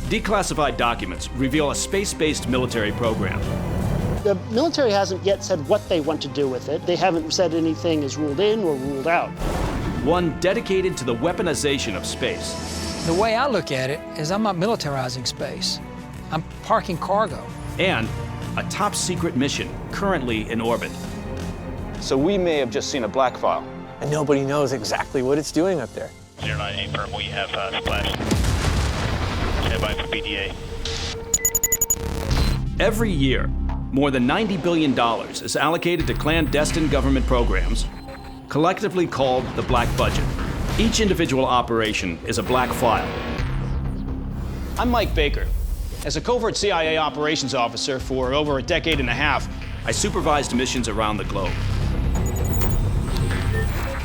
Declassified documents reveal a space-based military program. The military hasn't yet said what they want to do with it. They haven't said anything is ruled in or ruled out. One dedicated to the weaponization of space. The way I look at it is I'm not militarizing space. I'm parking cargo. And a top-secret mission currently in orbit. So we may have just seen a black file. And nobody knows exactly what it's doing up there. 09 firm, we have splash. Stand by for PDA. Every year, more than $90 billion is allocated to clandestine government programs, collectively called the Black Budget. Each individual operation is a black file. I'm Mike Baker. As a covert CIA operations officer for over a decade and a half, I supervised missions around the globe.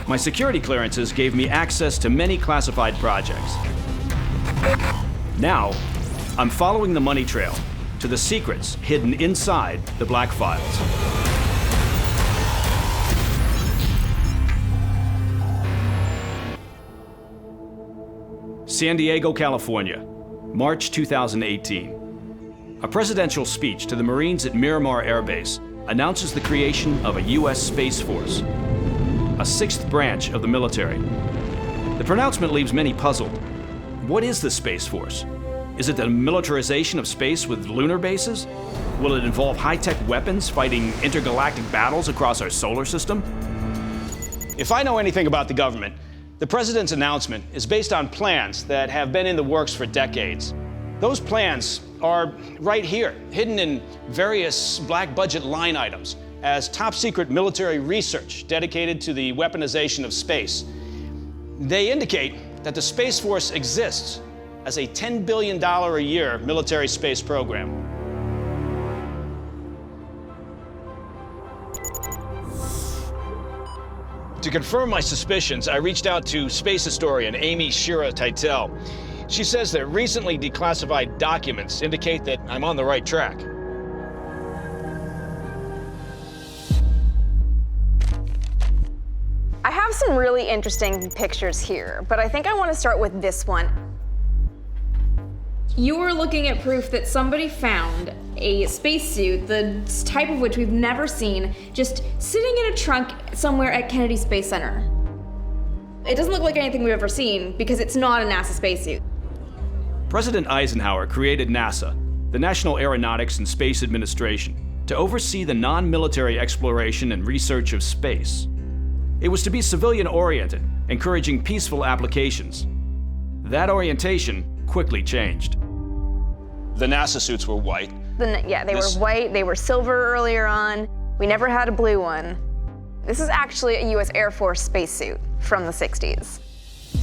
My security clearances gave me access to many classified projects. Now, I'm following the money trail to the secrets hidden inside the Black Files. San Diego, California, March 2018. A presidential speech to the Marines at Miramar Air Base announces the creation of a U.S. Space Force, a sixth branch of the military. The pronouncement leaves many puzzled. What is the Space Force? Is it the militarization of space with lunar bases? Will it involve high-tech weapons fighting intergalactic battles across our solar system? if I know anything about the government, the president's announcement is based on plans that have been in the works for decades. Those plans are right here, hidden in various black budget line items as top-secret military research dedicated to the weaponization of space. They indicate that the Space Force exists as a $10 billion a year military space program. To confirm my suspicions, I reached out to space historian Amy Shira-Teitel. She says that recently declassified documents indicate that I'm on the right track. I have some really interesting pictures here, but I think I want to start with this one. You are looking at proof that somebody found a spacesuit, the type of which we've never seen, just sitting in a trunk somewhere at Kennedy Space Center. It doesn't look like anything we've ever seen because it's not a NASA spacesuit. President Eisenhower created NASA, the National Aeronautics and Space Administration, to oversee the non-military exploration and research of space. It was to be civilian-oriented, encouraging peaceful applications. That orientation quickly changed. The NASA suits were white. Yeah, they were white, they were silver earlier on. We never had a blue one. This is actually a US Air Force spacesuit from the 60s.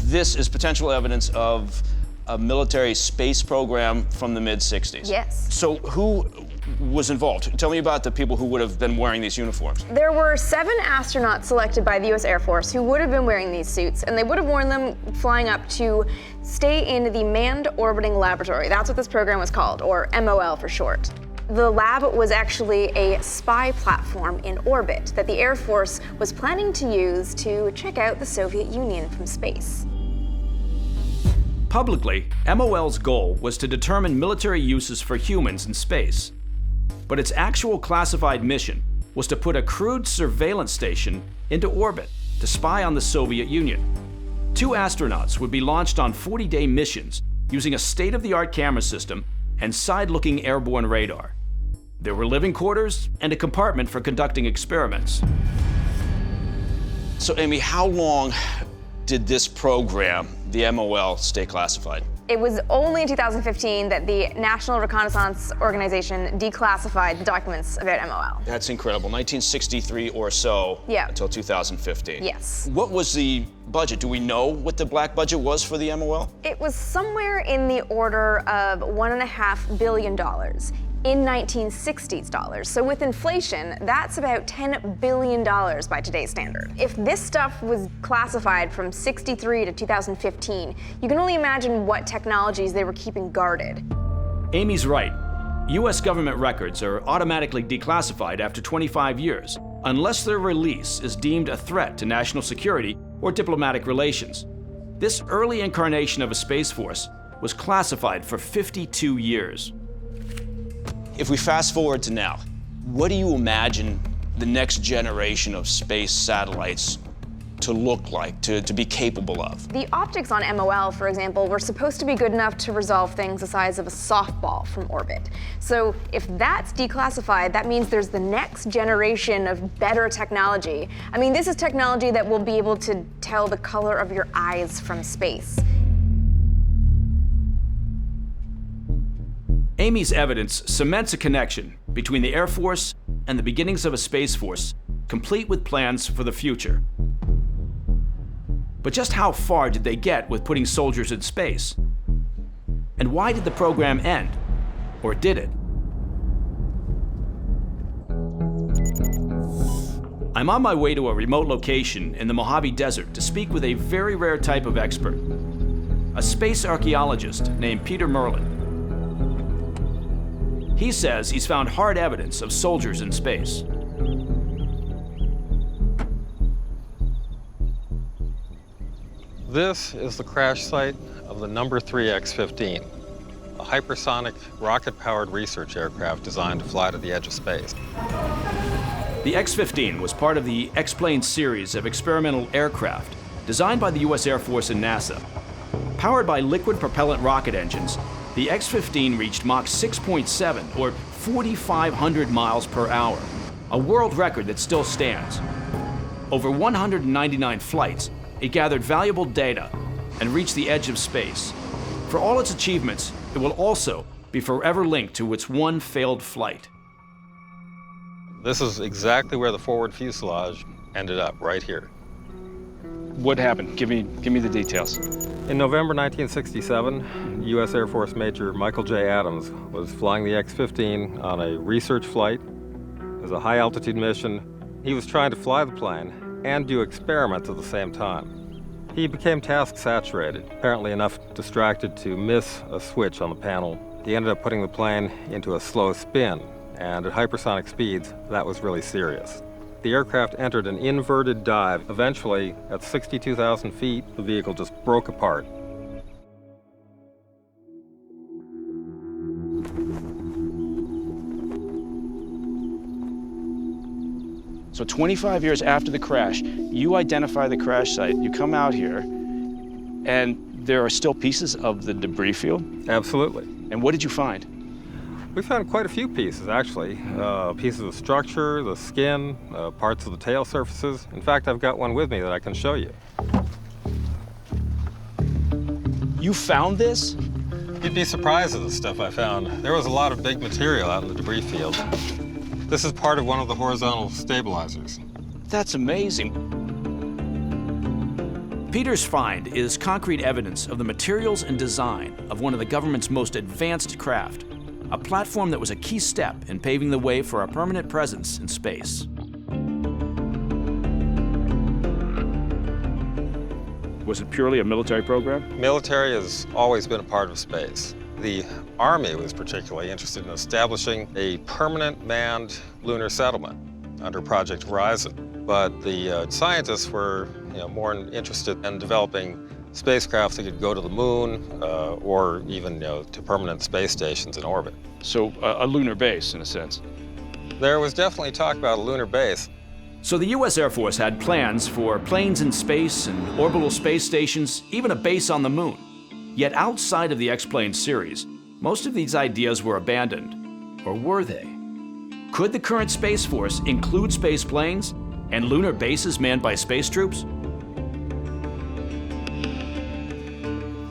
This is potential evidence of a military space program from the mid-60s. Yes. So who was involved? Tell me about the people who would have been wearing these uniforms. There were 7 astronauts selected by the US Air Force who would have been wearing these suits, and they would have worn them flying up to stay in the Manned Orbiting Laboratory. That's what this program was called, or MOL for short. The lab was actually a spy platform in orbit that the Air Force was planning to use to check out the Soviet Union from space. Publicly, MOL's goal was to determine military uses for humans in space. But its actual classified mission was to put a crewed surveillance station into orbit to spy on the Soviet Union. 2 astronauts would be launched on 40-day missions using a state-of-the-art camera system and side-looking airborne radar. There were living quarters and a compartment for conducting experiments. So Amy, how long did this program, the MOL, stay classified? It was only in 2015 that the National Reconnaissance Organization declassified the documents about MOL. That's incredible. 1963 or so until 2015. Yes. What was the budget? Do we know what the black budget was for the MOL? It was somewhere in the order of $1.5 billion in 1960s dollars. So with inflation, that's about $10 billion by today's standard. If this stuff was classified from 63 to 2015, you can only imagine what technologies they were keeping guarded. Amy's right. US government records are automatically declassified after 25 years, unless their release is deemed a threat to national security or diplomatic relations. This early incarnation of a space force was classified for 52 years. If we fast forward to now, what do you imagine the next generation of space satellites to look like, to be capable of? The optics on MOL, for example, were supposed to be good enough to resolve things the size of a softball from orbit. So if that's declassified, that means there's the next generation of better technology. I mean, this is technology that will be able to tell the color of your eyes from space. Amy's evidence cements a connection between the Air Force and the beginnings of a Space Force, complete with plans for the future. But just how far did they get with putting soldiers in space? And why did the program end? Or did it? I'm on my way to a remote location in the Mojave Desert to speak with a very rare type of expert, a space archaeologist named Peter Merlin. He says he's found hard evidence of soldiers in space. This is the crash site of the number 3 X-15, a hypersonic rocket-powered research aircraft designed to fly to the edge of space. The X-15 was part of the X-plane series of experimental aircraft designed by the U.S. Air Force and NASA. Powered by liquid propellant rocket engines, the X-15 reached Mach 6.7, or 4,500 miles per hour, a world record that still stands. Over 199 flights, it gathered valuable data and reached the edge of space. For all its achievements, it will also be forever linked to its one failed flight. This is exactly where the forward fuselage ended up, right here. What happened? Give me the details. In November 1967, U.S. Air Force Major Michael J. Adams was flying the X-15 on a research flight. It was a high-altitude mission. He was trying to fly the plane and do experiments at the same time. He became task-saturated, apparently enough distracted to miss a switch on the panel. He ended up putting the plane into a slow spin, and at hypersonic speeds, that was really serious. The aircraft entered an inverted dive. Eventually, at 62,000 feet, the vehicle just broke apart. So 25 years after the crash, you identify the crash site, you come out here, and there are still pieces of the debris field? Absolutely. And what did you find? We found quite a few pieces, actually. Pieces of structure, the skin, parts of the tail surfaces. In fact, I've got one with me that I can show you. You found this? You'd be surprised at the stuff I found. There was a lot of big material out in the debris field. This is part of one of the horizontal stabilizers. That's amazing. Peter's find is concrete evidence of the materials and design of one of the government's most advanced craft, a platform that was a key step in paving the way for a permanent presence in space. Was it purely a military program? Military has always been a part of space. The Army was particularly interested in establishing a permanent manned lunar settlement under Project Horizon. But the scientists were more interested in developing spacecraft that could go to the moon or even to permanent space stations in orbit. So a lunar base, in a sense. There was definitely talk about a lunar base. So the U.S. Air Force had plans for planes in space and orbital space stations, even a base on the moon. Yet outside of the X-plane series, most of these ideas were abandoned. Or were they? Could the current Space Force include space planes and lunar bases manned by space troops?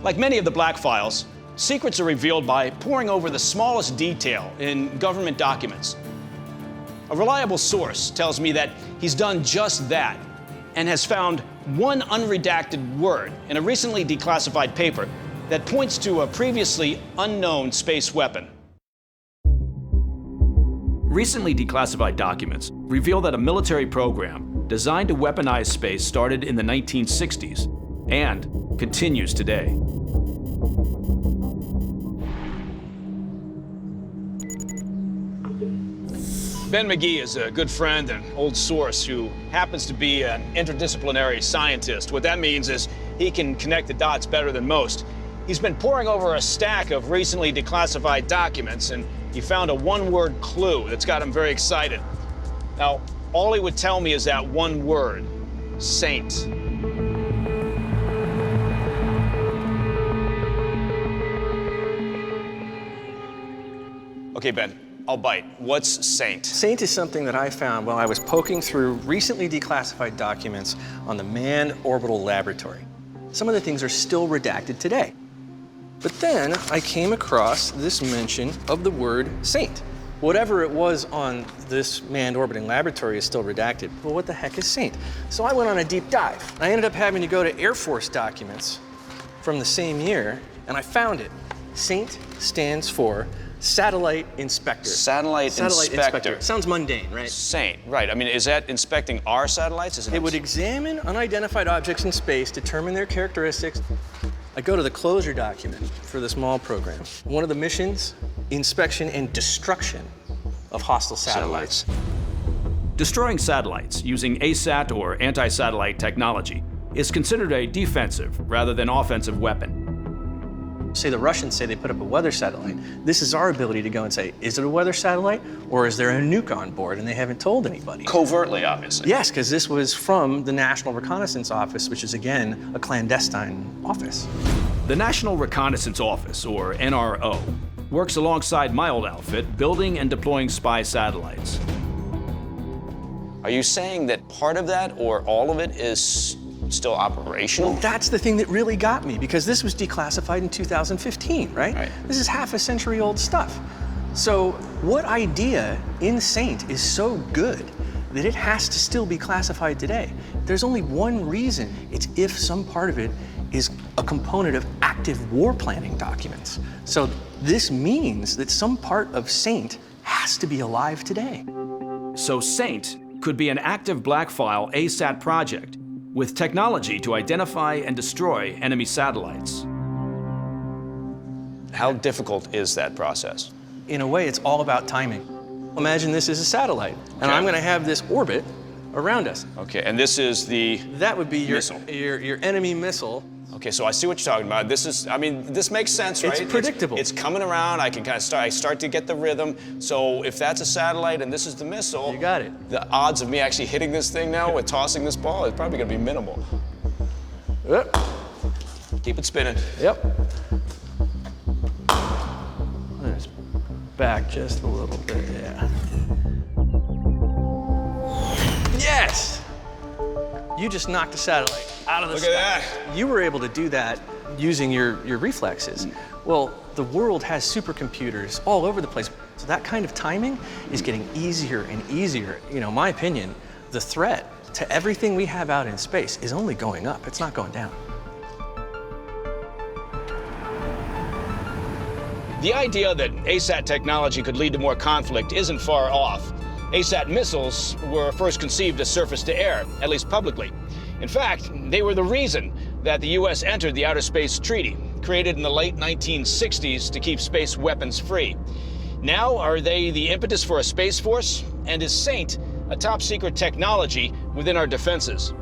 Like many of the Black Files, secrets are revealed by poring over the smallest detail in government documents. A reliable source tells me that he's done just that and has found one unredacted word in a recently declassified paper that points to a previously unknown space weapon. Recently declassified documents reveal that a military program designed to weaponize space started in the 1960s and continues today. Ben McGee is a good friend and old source who happens to be an interdisciplinary scientist. What that means is he can connect the dots better than most. He's been poring over a stack of recently declassified documents, and he found a one-word clue that's got him very excited. Now, all he would tell me is that one word, saint. Okay, Ben, I'll bite. What's saint? Saint is something that I found while I was poking through recently declassified documents on the Manned Orbital Laboratory. Some of the things are still redacted today. But then I came across this mention of the word saint. Whatever it was on this manned orbiting laboratory is still redacted. Well, what the heck is saint? So I went on a deep dive. I ended up having to go to Air Force documents from the same year, and I found it. Saint stands for Satellite Inspector. Satellite Inspector. Sounds mundane, right? Saint, right. I mean, is that inspecting our satellites? It would examine unidentified objects in space, determine their characteristics. I go to the closure document for the small program. One of the missions, inspection and destruction of hostile satellites. Destroying satellites using ASAT or anti-satellite technology is considered a defensive rather than offensive weapon. Say the Russians say they put up a weather satellite. This is our ability to go and say, is it a weather satellite or is there a nuke on board and they haven't told anybody? Covertly, obviously. Yes, because this was from the National Reconnaissance Office, which is again, a clandestine office. The National Reconnaissance Office, or NRO, works alongside my old outfit, building and deploying spy satellites. Are you saying that part of that or all of it is still operational? Well, that's the thing that really got me, because this was declassified in 2015, right? This is half a century old stuff. So what idea in Saint is so good that it has to still be classified today? There's only one reason. It's if some part of it is a component of active war planning documents. So this means that some part of Saint has to be alive today. So Saint could be an active black file ASAT project with technology to identify and destroy enemy satellites. How difficult is that process? In a way, it's all about timing. Imagine this is a satellite, and I'm gonna have this orbit around us. Okay, and this is the That would be your missile. your enemy missile. Okay, so I see what you're talking about. This is, I mean, this makes sense, right? It's predictable. It's coming around. I can kind of I start to get the rhythm. So if that's a satellite and this is the missile, You got it. the odds of me actually hitting this thing now with tossing this ball is probably going to be minimal. Yep. Keep it spinning. Yep. Let's back just a little bit, yeah. Yes! You just knocked a satellite out of the Look sky. at that. You were able to do that using your reflexes. Well, the world has supercomputers all over the place. So that kind of timing is getting easier and easier. You know, my opinion, the threat to everything we have out in space is only going up. It's not going down. The idea that ASAT technology could lead to more conflict isn't far off. ASAT missiles were first conceived as surface-to-air, at least publicly. In fact, they were the reason that the U.S. entered the Outer Space Treaty, created in the late 1960s to keep space weapons free. Now, are they the impetus for a space force? And is SAINT a top-secret technology within our defenses?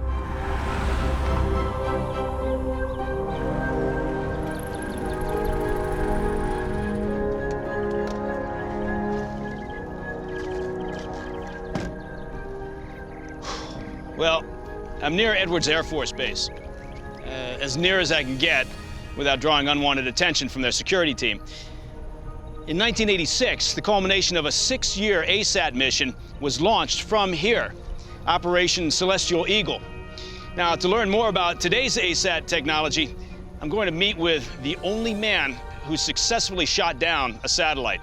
Well, I'm near Edwards Air Force Base. As near as I can get without drawing unwanted attention from their security team. In 1986, the culmination of a 6-year ASAT mission was launched from here, Operation Celestial Eagle. Now, to learn more about today's ASAT technology, I'm going to meet with the only man who successfully shot down a satellite.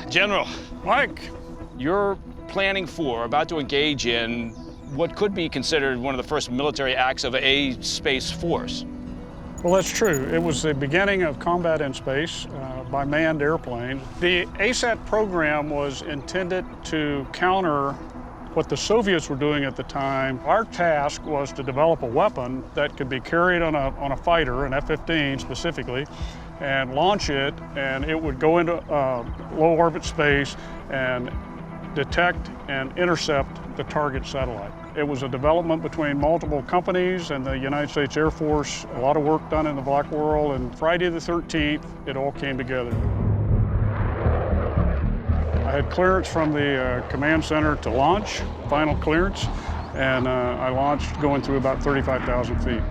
General, Mike, you're planning for, about to engage in what could be considered one of the first military acts of a space force. well, that's true. It was the beginning of combat in space by manned airplanes. The ASAT program was intended to counter what the Soviets were doing at the time. Our task was to develop a weapon that could be carried on a fighter, an F-15 specifically, and launch it, and it would go into low orbit space and detect and intercept the target satellite. It was a development between multiple companies and the United States Air Force, a lot of work done in the black world, and Friday the 13th, it all came together. I had clearance from the command center to launch, final clearance, and I launched going through about 35,000 feet.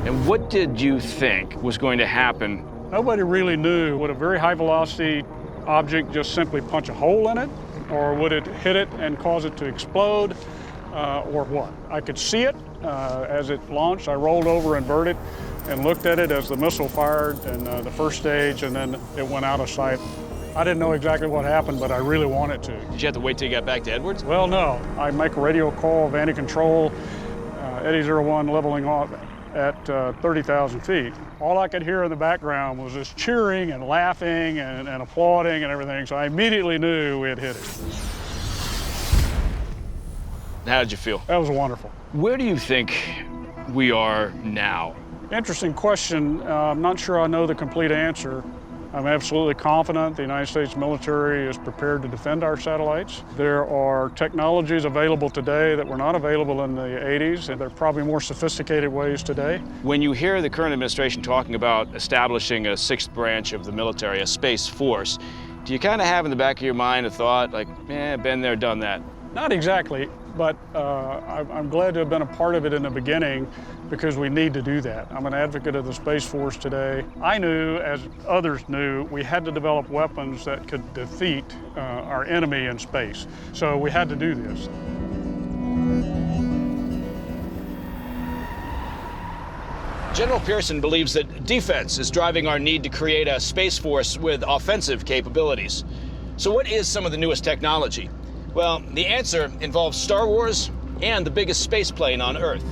And what did you think was going to happen? Nobody really knew. Would a very high velocity object just simply punch a hole in it? Or would it hit it and cause it to explode? Or what? I could see it as it launched. I rolled over, inverted, and looked at it as the missile fired in the first stage, and then it went out of sight. I didn't know exactly what happened, but I really wanted to. Did you have to wait till you got back to Edwards? Well, no. I make a radio call, Vandy control, Eddie 01 leveling off at 30,000 feet. All I could hear in the background was this cheering and laughing and applauding and everything, so I immediately knew we had hit it. How did you feel? That was wonderful. Where do you think we are now? Interesting question. I'm not sure I know the complete answer. I'm absolutely confident the United States military is prepared to defend our satellites. There are technologies available today that were not available in the 80s, and there are probably more sophisticated ways today. When you hear the current administration talking about establishing a sixth branch of the military, a space force, do you kind of have in the back of your mind a thought like, been there, done that? Not exactly, but I'm glad to have been a part of it in the beginning because we need to do that. I'm an advocate of the Space Force today. I knew, as others knew, we had to develop weapons that could defeat our enemy in space. So we had to do this. General Pearson believes that defense is driving our need to create a space force with offensive capabilities. So what is some of the newest technology? Well, the answer involves Star Wars and the biggest space plane on Earth.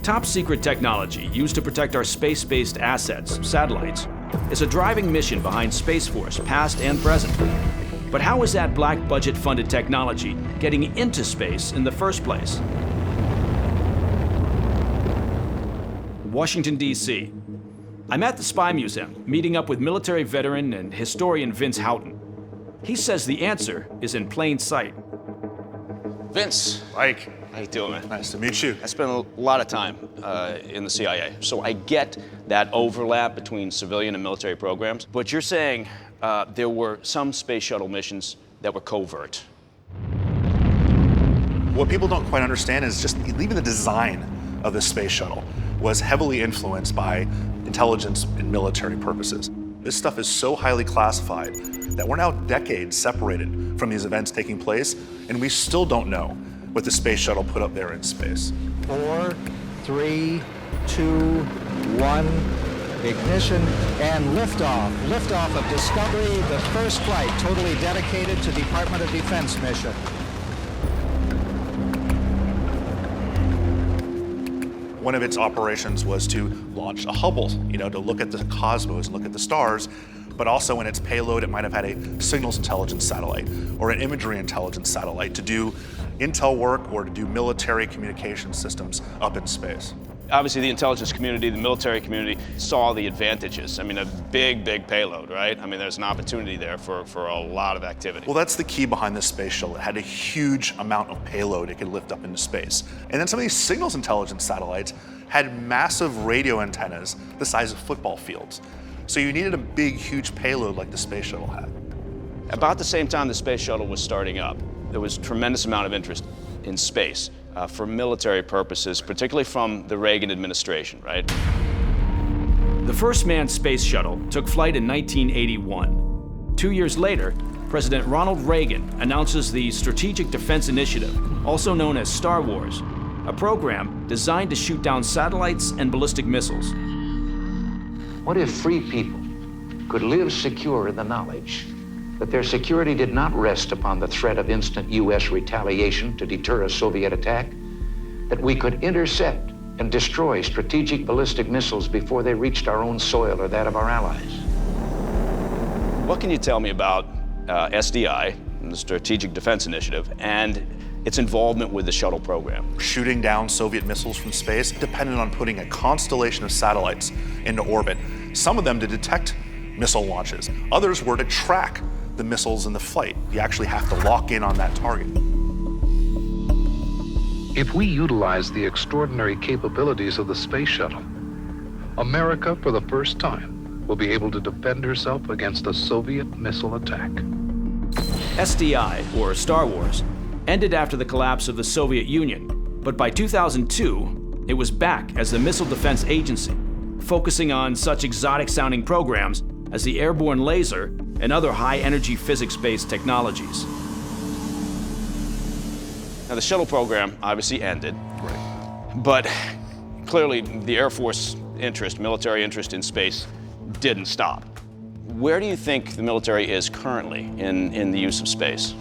Top secret technology used to protect our space-based assets, satellites, is a driving mission behind Space Force, past and present. But how is that black budget-funded technology getting into space in the first place? Washington, D.C. I'm at the Spy Museum, meeting up with military veteran and historian Vince Houghton. He says the answer is in plain sight. Vince. Mike. How you doing, man? Nice to meet you. I spent a lot of time in the CIA, so I get that overlap between civilian and military programs. But you're saying there were some space shuttle missions that were covert. What people don't quite understand is just even the design of the space shuttle was heavily influenced by intelligence and military purposes. This stuff is so highly classified that we're now decades separated from these events taking place, and we still don't know what the space shuttle put up there in space. 4, 3, 2, 1, ignition, and liftoff. Liftoff of Discovery, the first flight totally dedicated to Department of Defense mission. One of its operations was to launch a Hubble, to look at the cosmos and look at the stars, but also in its payload, it might have had a signals intelligence satellite or an imagery intelligence satellite to do intel work or to do military communication systems up in space. Obviously, the intelligence community, the military community saw the advantages. I mean, a big, big payload, right? I mean, there's an opportunity there for a lot of activity. Well, that's the key behind this space shuttle. It had a huge amount of payload it could lift up into space. And then some of these signals intelligence satellites had massive radio antennas the size of football fields. So you needed a big, huge payload like the space shuttle had. About the same time the space shuttle was starting up, there was a tremendous amount of interest in space for military purposes, particularly from the Reagan administration, right? The first manned space shuttle took flight in 1981. 2 years later, President Ronald Reagan announces the Strategic Defense Initiative, also known as Star Wars, a program designed to shoot down satellites and ballistic missiles. What if free people could live secure in the knowledge that their security did not rest upon the threat of instant U.S. retaliation to deter a Soviet attack, that we could intercept and destroy strategic ballistic missiles before they reached our own soil or that of our allies? What can you tell me about SDI, the Strategic Defense Initiative, and its involvement with the shuttle program. Shooting down Soviet missiles from space depended on putting a constellation of satellites into orbit, some of them to detect missile launches. Others were to track the missiles in the flight. You actually have to lock in on that target. If we utilize the extraordinary capabilities of the space shuttle, America, for the first time, will be able to defend herself against a Soviet missile attack. SDI, or Star Wars, ended after the collapse of the Soviet Union, but by 2002, it was back as the Missile Defense Agency, focusing on such exotic-sounding programs as the airborne laser and other high-energy physics-based technologies. Now, the shuttle program obviously ended, but clearly the Air Force interest, military interest in space, didn't stop. Where do you think the military is currently in the use of space?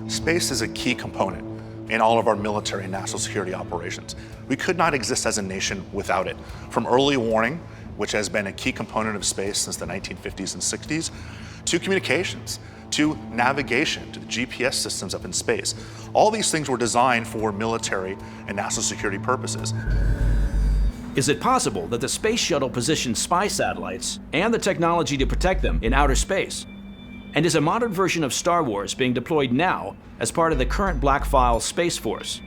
Space is a key component in all of our military and national security operations. We could not exist as a nation without it. From early warning, which has been a key component of space since the 1950s and 60s, to communications, to navigation, to the GPS systems up in space. All these things were designed for military and national security purposes. Is it possible that the space shuttle positioned spy satellites and the technology to protect them in outer space? And is a modern version of Star Wars being deployed now as part of the current Black Files Space Force?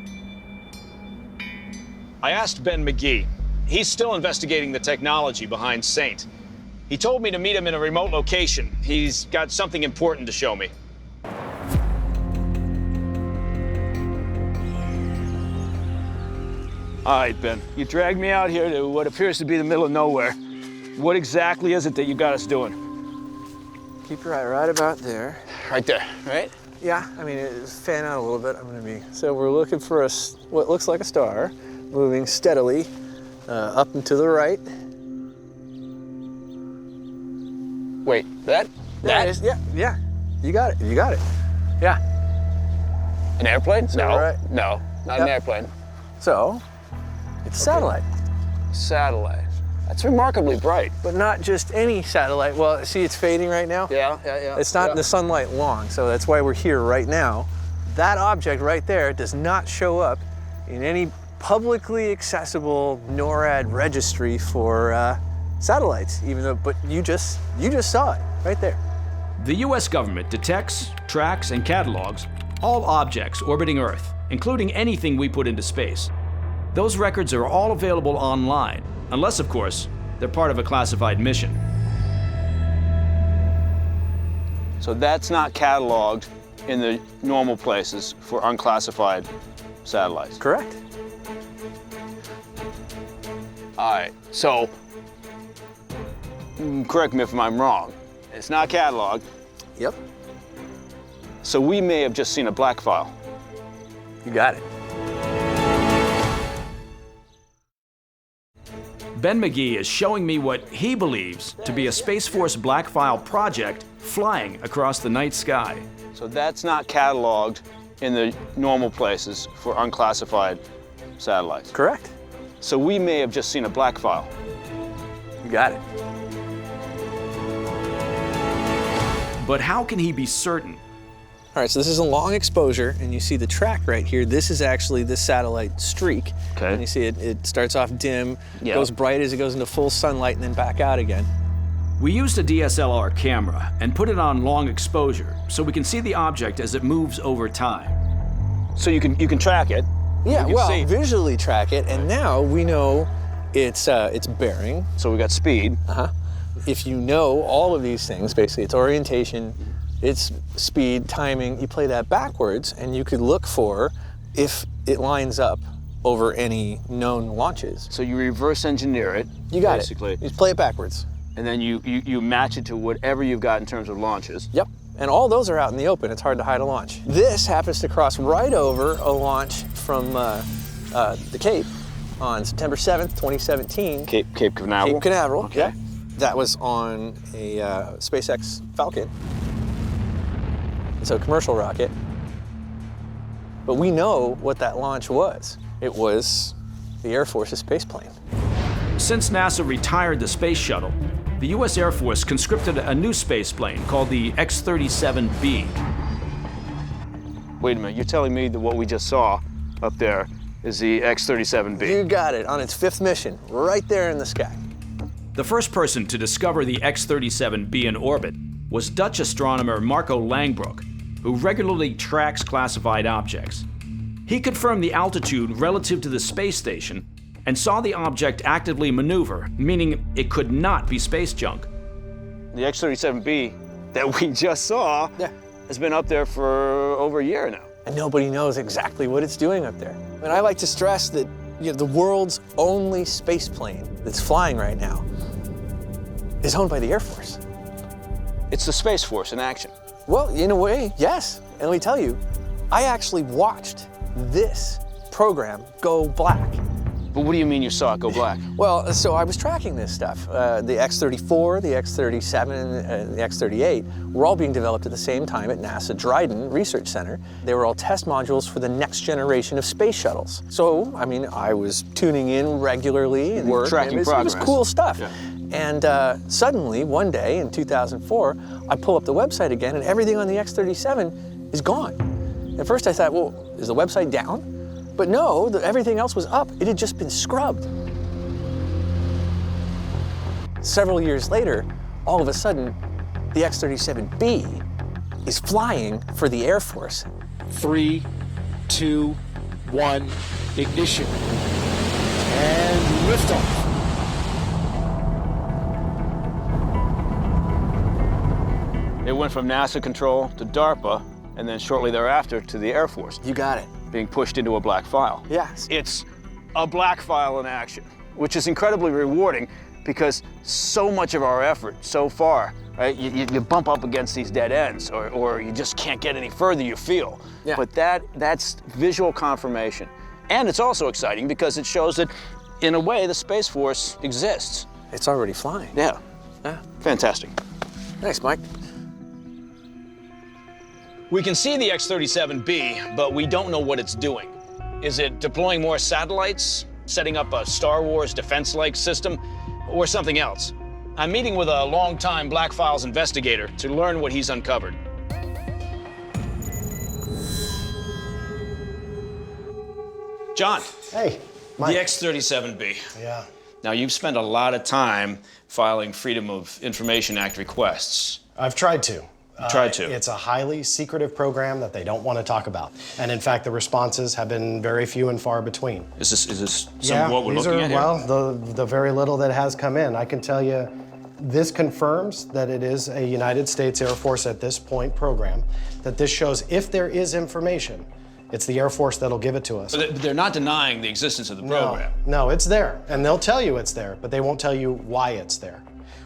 I asked Ben McGee. He's still investigating the technology behind Saint. He told me to meet him in a remote location. He's got something important to show me. All right, Ben, you dragged me out here to what appears to be the middle of nowhere. What exactly is it that you got us doing? Keep your eye right about there. Right there, right? Yeah, I mean, fan out a little bit. So we're looking for what looks like a star, moving steadily up and to the right. Wait, that? There it is. Yeah. You got it. Yeah. An airplane? So No, right. no, not an airplane. So, it's a satellite. Satellite. That's remarkably bright. But not just any satellite. Well, see, it's fading right now. Yeah. It's not in the sunlight long, so that's why we're here right now. That object right there does not show up in any publicly accessible NORAD registry for satellites, but you just saw it right there. The US government detects, tracks, and catalogs all objects orbiting Earth, including anything we put into space. Those records are all available online, unless, of course, they're part of a classified mission. So that's not cataloged in the normal places for unclassified satellites? Correct. All right, so correct me if I'm wrong. It's not cataloged. Yep. So we may have just seen a black file. You got it. Ben McGee is showing me what he believes to be a Space Force Black File project flying across the night sky. So that's not cataloged in the normal places for unclassified satellites? Correct. So we may have just seen a black file. You got it. But how can he be certain? All right, so this is a long exposure, and you see the track right here. This is actually the satellite streak. Okay. And you see it starts off dim, Yeah. goes bright as it goes into full sunlight, and then back out again. We used a DSLR camera and put it on long exposure so we can see the object as it moves over time. So you can track it. Yeah, You can well, see. visually track it, and now we know its bearing. So we got speed. If you know all of these things, basically its orientation, its speed, timing, you play that backwards, and you could look for if it lines up over any known launches. So you reverse engineer it. You got basically. it. You play it backwards. And then you match it to whatever you've got in terms of launches. Yep. And all those are out in the open. It's hard to hide a launch. This happens to cross right over a launch from the Cape on September 7th, 2017. Cape Canaveral? Cape Canaveral, Okay. yeah. That was on a SpaceX Falcon. It's a commercial rocket. But we know what that launch was. It was the Air Force's space plane. Since NASA retired the space shuttle, the US Air Force conscripted a new space plane called the X-37B. Wait a minute, you're telling me that what we just saw up there is the X-37B? You got it, on its 5th mission, right there in the sky. The first person to discover the X-37B in orbit was Dutch astronomer Marco Langbroek, who regularly tracks classified objects. He confirmed the altitude relative to the space station and saw the object actively maneuver, meaning it could not be space junk. The X-37B that we just saw has been up there for over a year now. And nobody knows exactly what it's doing up there. And I like to stress that the world's only space plane that's flying right now is owned by the Air Force. It's the Space Force in action. Well, in a way, yes. And let me tell you, I actually watched this program go black. But what do you mean you saw it go black? Well, so I was tracking this stuff. The X-34, the X-37, and the X-38 were all being developed at the same time at NASA Dryden Research Center. They were all test modules for the next generation of space shuttles. So, I mean, I was tuning in regularly and tracking progress. It was cool stuff. Yeah. And suddenly, one day in 2004, I pull up the website again and everything on the X-37 is gone. At first I thought, well, is the website down? But no, everything else was up. It had just been scrubbed. Several years later, all of a sudden, the X-37B is flying for the Air Force. 3, 2, 1, ignition. And liftoff. It went from NASA control to DARPA, and then shortly thereafter to the Air Force. You got it. Being pushed into a black file. Yes. It's a black file in action, which is incredibly rewarding because so much of our effort so far, right, you bump up against these dead ends or you just can't get any further, you feel. Yeah. But that's visual confirmation. And it's also exciting because it shows that, in a way, the Space Force exists. It's already flying. Yeah. Yeah. Fantastic. Thanks, Mike. We can see the X-37B, but we don't know what it's doing. Is it deploying more satellites, setting up a Star Wars defense-like system, or something else? I'm meeting with a longtime Black Files investigator to learn what he's uncovered. John. Hey, Mike. The X-37B. Yeah. Now, you've spent a lot of time filing Freedom of Information Act requests. I've tried to. It's a highly secretive program that they don't want to talk about. And in fact, the responses have been very few and far between. Is this some of what we're looking at here? Well, the very little that has come in. I can tell you, this confirms that it is a United States Air Force at this point program, that this shows if there is information, it's the Air Force that'll give it to us. But they're not denying the existence of the program. No, it's there. And they'll tell you it's there, but they won't tell you why it's there.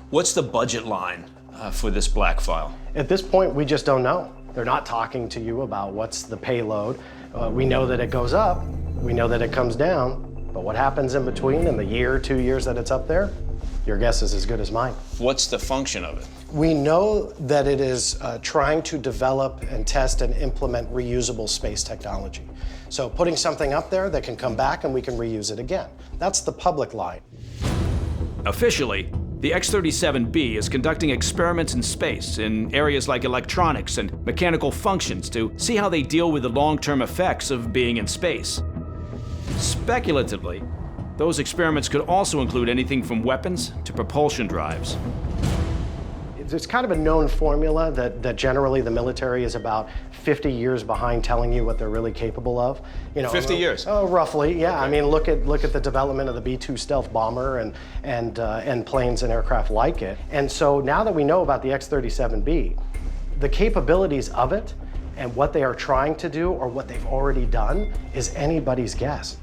What's the budget line for this black file? At this point, we just don't know. They're not talking to you about what's the payload. We know that it goes up, we know that it comes down, but what happens in between in the year, 2 years that it's up there, your guess is as good as mine. What's the function of it? We know that it is trying to develop and test and implement reusable space technology. So putting something up there that can come back and we can reuse it again. That's the public line. Officially, the X-37B is conducting experiments in space in areas like electronics and mechanical functions to see how they deal with the long-term effects of being in space. Speculatively, those experiments could also include anything from weapons to propulsion drives. It's kind of a known formula that generally the military is about 50 years behind telling you what they're really capable of. 50 years? Oh, roughly, yeah. Okay. I mean, look at the development of the B-2 stealth bomber and planes and aircraft like it. And so now that we know about the X-37B, the capabilities of it and what they are trying to do or what they've already done is anybody's guess.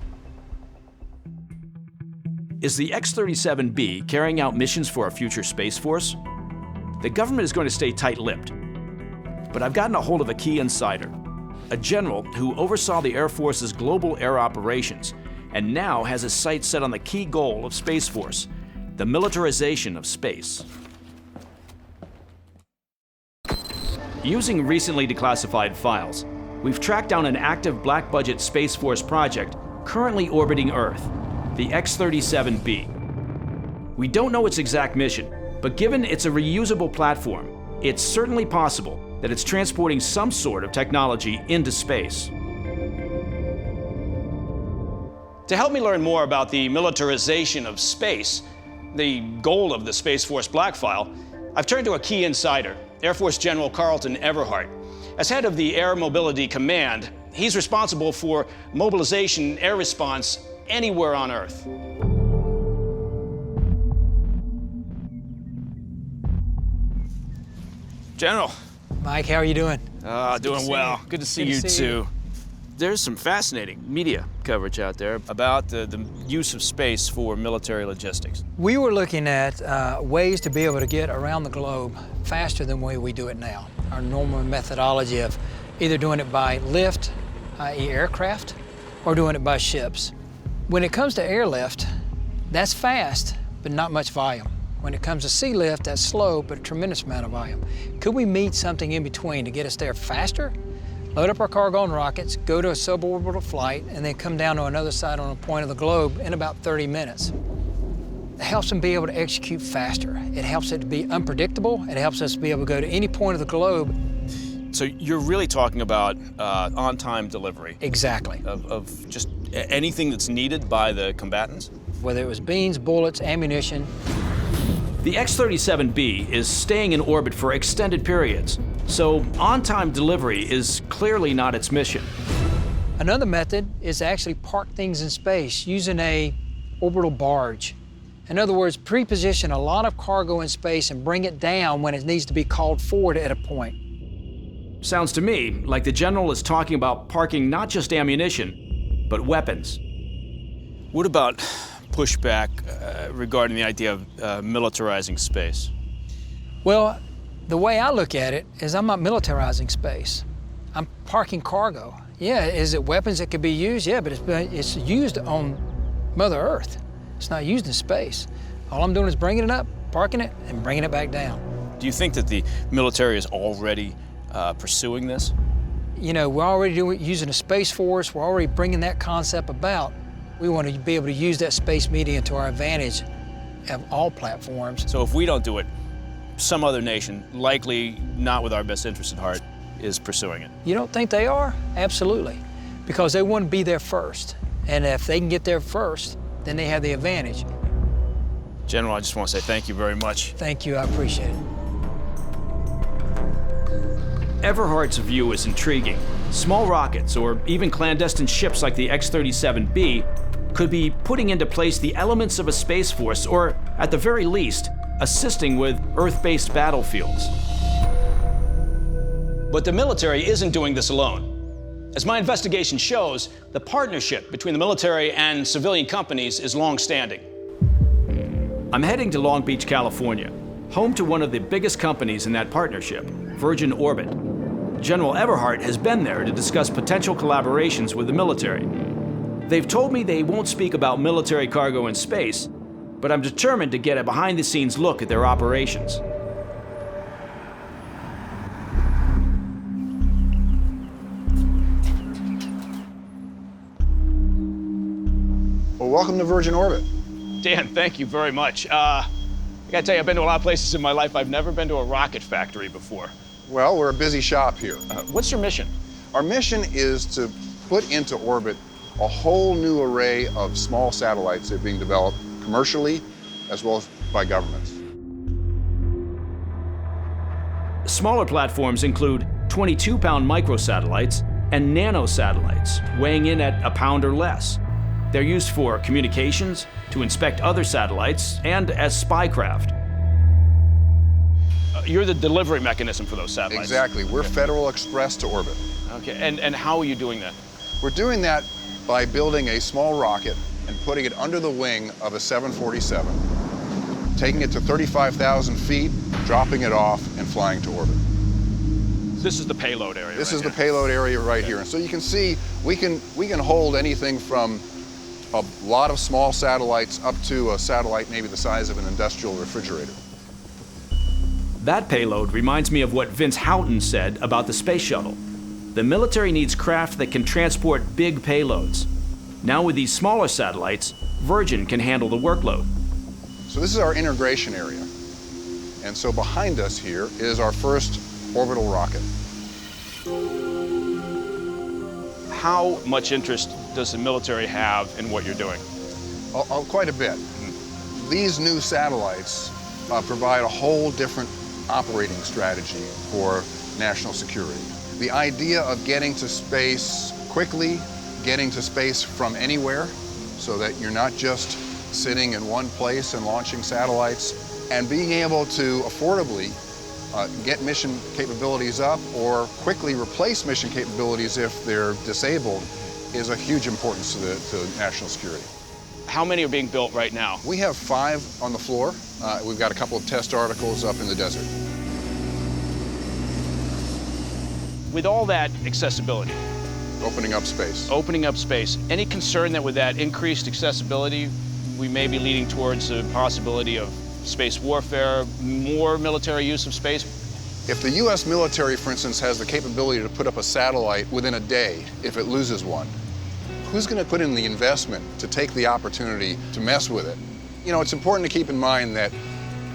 Is the X-37B carrying out missions for a future Space Force? The government is going to stay tight-lipped. But I've gotten a hold of a key insider, a general who oversaw the Air Force's global air operations and now has his sights set on the key goal of Space Force, the militarization of space. Using recently declassified files, we've tracked down an active black-budget Space Force project currently orbiting Earth, the X-37B. We don't know its exact mission, but given it's a reusable platform, it's certainly possible that it's transporting some sort of technology into space. To help me learn more about the militarization of space, the goal of the Space Force Black File, I've turned to a key insider, Air Force General Carlton Everhart. As head of the Air Mobility Command, he's responsible for mobilization air response anywhere on Earth. General. Mike, how are you doing? Doing well. Good to see you too. There's some fascinating media coverage out there about the use of space for military logistics. We were looking at ways to be able to get around the globe faster than the way we do it now. Our normal methodology of either doing it by lift, i.e. aircraft, or doing it by ships. When it comes to airlift, that's fast, but not much volume. When it comes to sea lift, that's slow, but a tremendous amount of volume. Could we meet something in between to get us there faster? Load up our cargo on rockets, go to a suborbital flight, and then come down to another side on a point of the globe in about 30 minutes. It helps them be able to execute faster. It helps it to be unpredictable. It helps us to be able to go to any point of the globe. So you're really talking about on-time delivery? Exactly. Of just anything that's needed by the combatants? Whether it was beans, bullets, ammunition. The X-37B is staying in orbit for extended periods, so on-time delivery is clearly not its mission. Another method is to actually park things in space using a orbital barge. In other words, pre-position a lot of cargo in space and bring it down when it needs to be called forward at a point. Sounds to me like the general is talking about parking not just ammunition, but weapons. What about pushback regarding the idea of militarizing space? Well, the way I look at it is I'm not militarizing space. I'm parking cargo. Yeah, is it weapons that could be used? Yeah, but it's used on Mother Earth. It's not used in space. All I'm doing is bringing it up, parking it, and bringing it back down. Do you think that the military is already pursuing this? You know, we're already using a Space Force. We're already bringing that concept about. We want to be able to use that space medium to our advantage of all platforms. So if we don't do it, some other nation, likely not with our best interest at heart, is pursuing it. You don't think they are? Absolutely. Because they want to be there first. And if they can get there first, then they have the advantage. General, I just want to say thank you very much. Thank you, I appreciate it. Everhart's view is intriguing. Small rockets, or even clandestine ships like the X-37B, could be putting into place the elements of a space force, or at the very least, assisting with Earth-based battlefields. But the military isn't doing this alone. As my investigation shows, the partnership between the military and civilian companies is long-standing. I'm heading to Long Beach, California, home to one of the biggest companies in that partnership, Virgin Orbit. General Everhart has been there to discuss potential collaborations with the military. They've told me they won't speak about military cargo in space, but I'm determined to get a behind-the-scenes look at their operations. Well, welcome to Virgin Orbit. Dan, thank you very much. I gotta tell you, I've been to a lot of places in my life. I've never been to a rocket factory before. Well, we're a busy shop here. What's your mission? Our mission is to put into orbit a whole new array of small satellites that are being developed commercially as well as by governments. Smaller platforms include 22-pound microsatellites and nanosatellites, weighing in at a pound or less. They're used for communications, to inspect other satellites, and as spycraft. You're the delivery mechanism for those satellites. Exactly. We're Federal Express to orbit. Okay, and how are you doing that? We're doing that by building a small rocket and putting it under the wing of a 747, taking it to 35,000 feet, dropping it off, and flying to orbit. This is the payload area. This is the payload area right here. And so you can see we can hold anything from a lot of small satellites up to a satellite maybe the size of an industrial refrigerator. That payload reminds me of what Vince Houghton said about the space shuttle. The military needs craft that can transport big payloads. Now with these smaller satellites, Virgin can handle the workload. So this is our integration area. And so behind us here is our first orbital rocket. How much interest does the military have in what you're doing? Quite a bit. These new satellites provide a whole different operating strategy for national security. The idea of getting to space quickly, getting to space from anywhere, so that you're not just sitting in one place and launching satellites, and being able to affordably get mission capabilities up or quickly replace mission capabilities if they're disabled is a huge importance to national security. How many are being built right now? We have 5 on the floor. We've got a couple of test articles up in the desert. With all that accessibility, opening up space. Opening up space. Any concern that with that increased accessibility, we may be leading towards the possibility of space warfare, more military use of space? If the U.S. military, for instance, has the capability to put up a satellite within a day if it loses one, who's going to put in the investment to take the opportunity to mess with it? You know, it's important to keep in mind that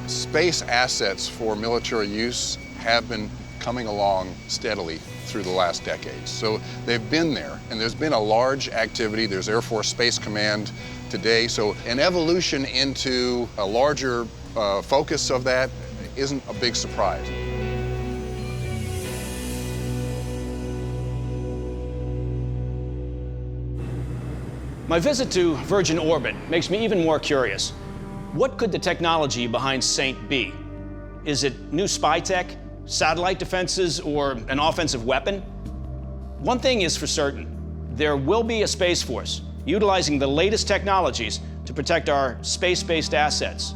space assets for military use have been coming along steadily through the last decades. So they've been there, and there's been a large activity. There's Air Force Space Command today. So an evolution into a larger focus of that isn't a big surprise. My visit to Virgin Orbit makes me even more curious. What could the technology behind Saint be? Is it new spy tech, satellite defenses, or an offensive weapon? One thing is for certain, there will be a Space Force utilizing the latest technologies to protect our space-based assets.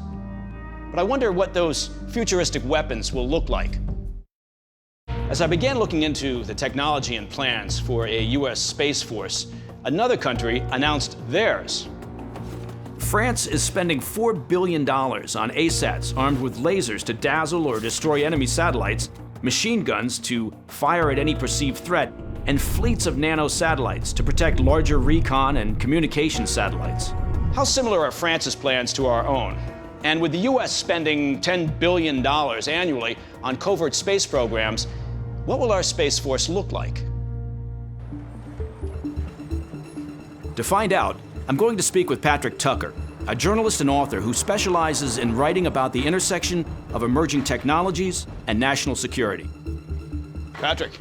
But I wonder what those futuristic weapons will look like. As I began looking into the technology and plans for a U.S. Space Force, another country announced theirs. France is spending $4 billion on ASATs armed with lasers to dazzle or destroy enemy satellites, machine guns to fire at any perceived threat, and fleets of nano-satellites to protect larger recon and communication satellites. How similar are France's plans to our own? And with the US spending $10 billion annually on covert space programs, what will our Space Force look like? To find out, I'm going to speak with Patrick Tucker, a journalist and author who specializes in writing about the intersection of emerging technologies and national security. Patrick.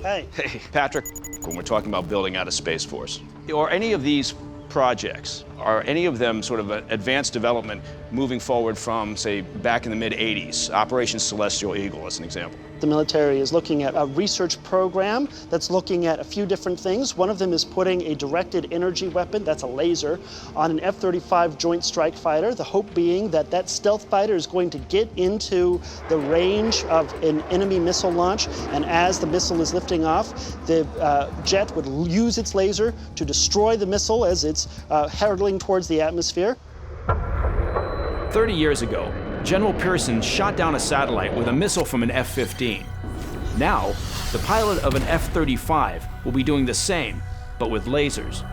Hey. Hey, Patrick. When we're talking about building out a Space Force, are any of these projects, are any of them sort of advanced development moving forward from, say, back in the mid-'80s, Operation Celestial Eagle as an example? The military is looking at a research program that's looking at a few different things. One of them is putting a directed energy weapon, that's a laser, on an F-35 Joint Strike Fighter. The hope being that that stealth fighter is going to get into the range of an enemy missile launch, and as the missile is lifting off, the jet would use its laser to destroy the missile as it's hurtling towards the atmosphere. 30 years ago, General Pearson shot down a satellite with a missile from an F-15. Now, the pilot of an F-35 will be doing the same, but with lasers.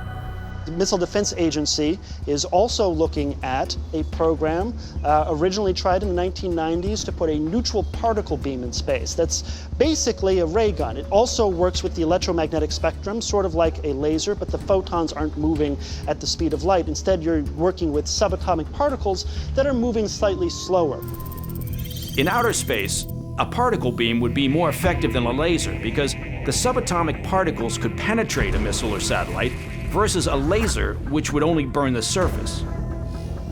The Missile Defense Agency is also looking at a program originally tried in the 1990s to put a neutral particle beam in space. That's basically a ray gun. It also works with the electromagnetic spectrum, sort of like a laser, but the photons aren't moving at the speed of light. Instead, you're working with subatomic particles that are moving slightly slower. In outer space, a particle beam would be more effective than a laser because the subatomic particles could penetrate a missile or satellite versus a laser, which would only burn the surface.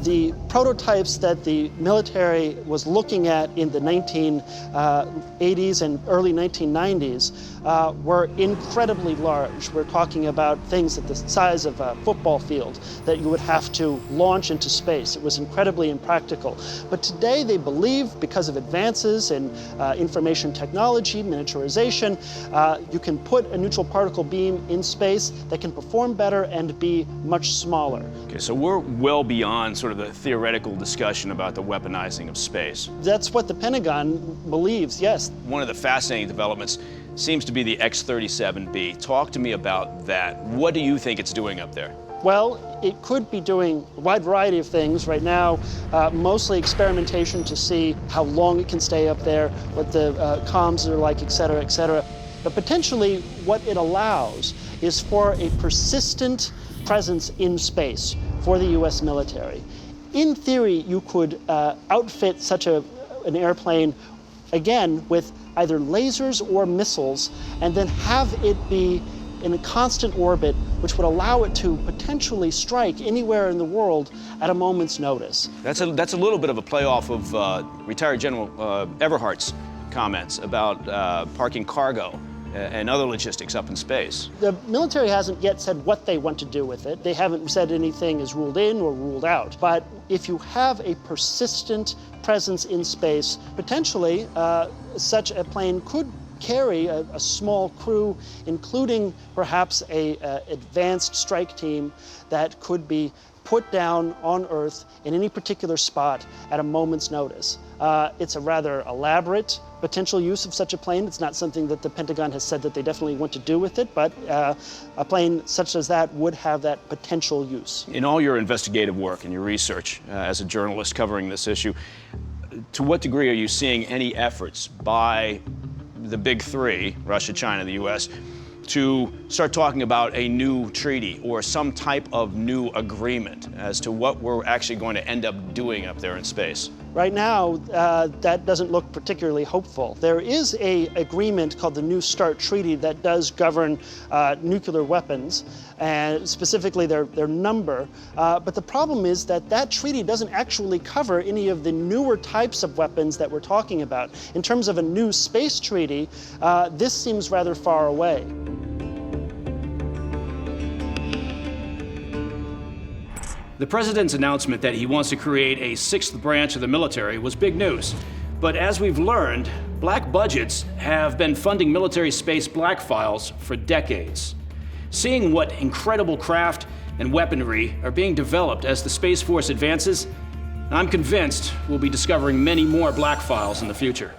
The prototypes that the military was looking at in the 1980s and early 1990s were incredibly large. We're talking about things at the size of a football field that you would have to launch into space. It was incredibly impractical. But today they believe, because of advances in information technology, miniaturization, you can put a neutral particle beam in space that can perform better and be much smaller. Okay, so we're well beyond sort of the theoretical discussion about the weaponizing of space. That's what the Pentagon believes, yes. One of the fascinating developments seems to be the X-37B. Talk to me about that. What do you think it's doing up there? Well, it could be doing a wide variety of things. Right now, mostly experimentation to see how long it can stay up there, what the comms are like, et cetera, et cetera. But potentially what it allows is for a persistent presence in space for the US military. In theory, you could outfit such an airplane, again, with either lasers or missiles, and then have it be in a constant orbit, which would allow it to potentially strike anywhere in the world at a moment's notice. That's a little bit of a play off of retired General Everhart's comments about parking cargo and other logistics up in space. The military hasn't yet said what they want to do with it. They haven't said anything is ruled in or ruled out. But if you have a persistent presence in space, potentially such a plane could carry a small crew, including perhaps an advanced strike team that could be put down on Earth in any particular spot at a moment's notice. It's a rather elaborate potential use of such a plane. It's not something that the Pentagon has said that they definitely want to do with it, but a plane such as that would have that potential use. In all your investigative work and your research as a journalist covering this issue, to what degree are you seeing any efforts by the big three, Russia, China, the US, to start talking about a new treaty or some type of new agreement as to what we're actually going to end up doing up there in space? Right now, that doesn't look particularly hopeful. There is an agreement called the New START Treaty that does govern nuclear weapons, and specifically their number. But the problem is that that treaty doesn't actually cover any of the newer types of weapons that we're talking about. In terms of a new space treaty, this seems rather far away. The president's announcement that he wants to create a sixth branch of the military was big news. But as we've learned, black budgets have been funding military space black files for decades. Seeing what incredible craft and weaponry are being developed as the Space Force advances, I'm convinced we'll be discovering many more black files in the future.